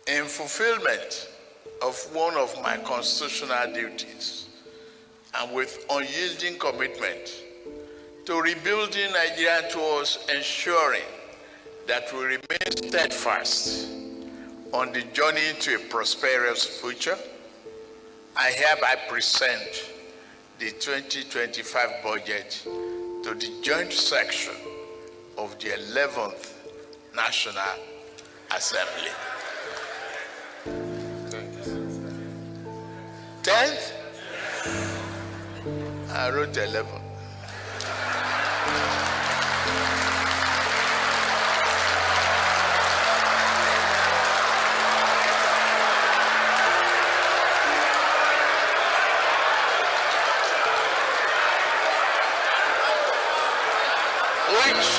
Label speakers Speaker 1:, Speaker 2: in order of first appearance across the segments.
Speaker 1: In fulfillment of one of my constitutional duties, and with unyielding commitment to rebuilding Nigeria towards ensuring that we remain steadfast on the journey to a prosperous future, I hereby present the 2025 budget to the joint section of the 11th National Assembly. 10th? I wrote 11. Which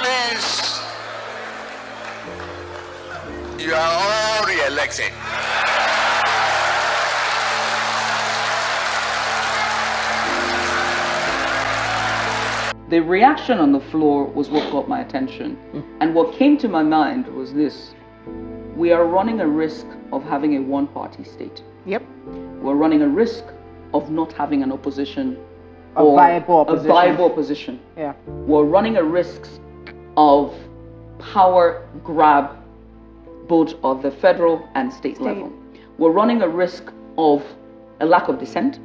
Speaker 1: means you are all re-elected.
Speaker 2: The reaction on the floor was what got my attention. And what came to my mind was this. We are running a risk of having a one-party state.
Speaker 3: Yep.
Speaker 2: We're running a risk of not having an opposition.
Speaker 3: A viable opposition.
Speaker 2: Yeah. We're running a risk of power grab both at the federal and state level. We're running a risk of a lack of dissent,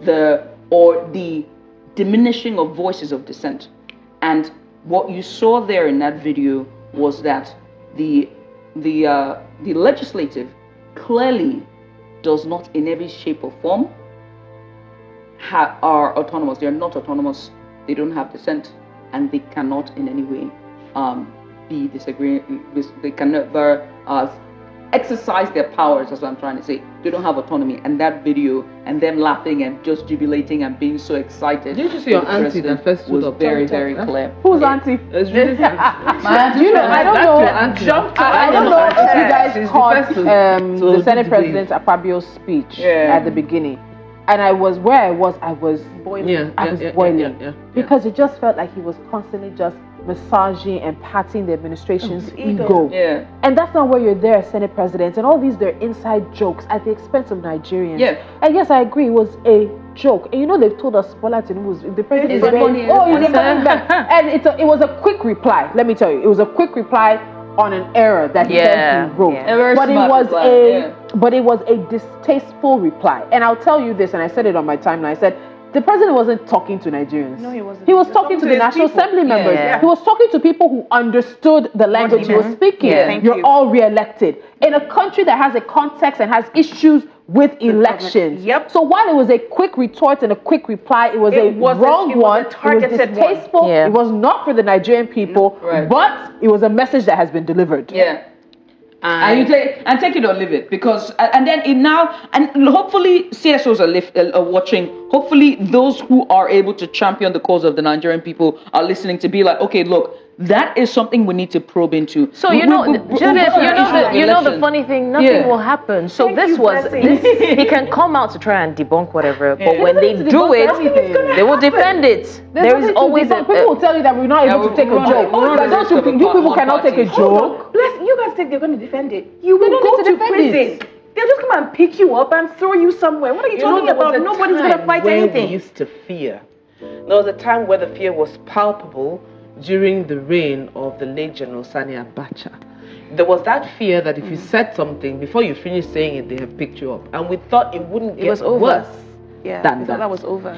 Speaker 2: the diminishing of voices of dissent. And what you saw there in that video was that the legislative clearly does not in every shape or form are autonomous. They are not autonomous. They don't have dissent, and they cannot in any way be disagreeing. They can never exercise their powers. That's what I'm trying to say. They don't have autonomy. And that video and them laughing and just jubilating and being so excited.
Speaker 4: Did you see your auntie that first stood up?
Speaker 2: Very, very clear.
Speaker 3: Who's auntie?
Speaker 4: It's really
Speaker 3: you know, I don't know. I don't know if you guys caught the Senate President Akpabio's speech at the beginning. And I was boiling. I was boiling because it just felt like he was constantly just massaging and patting the administration's ego.
Speaker 2: Yeah.
Speaker 3: And that's not where you're there as Senate President. And all these, they're inside jokes at the expense of Nigerians.
Speaker 2: Yeah.
Speaker 3: And yes, I agree, it was a joke. And you know, they've told us Bola Tinubu, the president is coming back. And it was a quick reply. Let me tell you, it was a quick reply on an error that he wrote. But it was a distasteful reply. And I'll tell you this, and I said it on my timeline. I said, the president wasn't talking to Nigerians. No, he wasn't. He was talking to the National Assembly members. He was talking to people who understood the language he was speaking. You're all re-elected. In a country that has a context and has issues with elections. So while it was a quick retort and a quick reply, it was a wrong one. It was distasteful. It was not for the Nigerian people, but it was a message that has been delivered.
Speaker 2: And you take it or leave it, because and then it now, and hopefully CSOs are watching. Hopefully those who are able to champion the cause of the Nigerian people are listening to be like, okay, look, that is something we need to probe into.
Speaker 5: So Judith, you know the funny thing, nothing will happen. So he can come out to try and debunk whatever, but when they do it, they will defend it. There is always
Speaker 3: people will tell you that we're not able to take a joke. You people cannot take a joke.
Speaker 6: You guys think they're going to defend it? You will go to prison. They'll just come and pick you up and throw you somewhere. What are you talking about? Nobody's going to fight anything.
Speaker 4: We used to fear. There was a time where the fear was palpable during the reign of the late General Sani Abacha. There was that fear that if you said something, before you finish saying it, they have picked you up. And we thought it wouldn't get worse than that.
Speaker 5: That was over.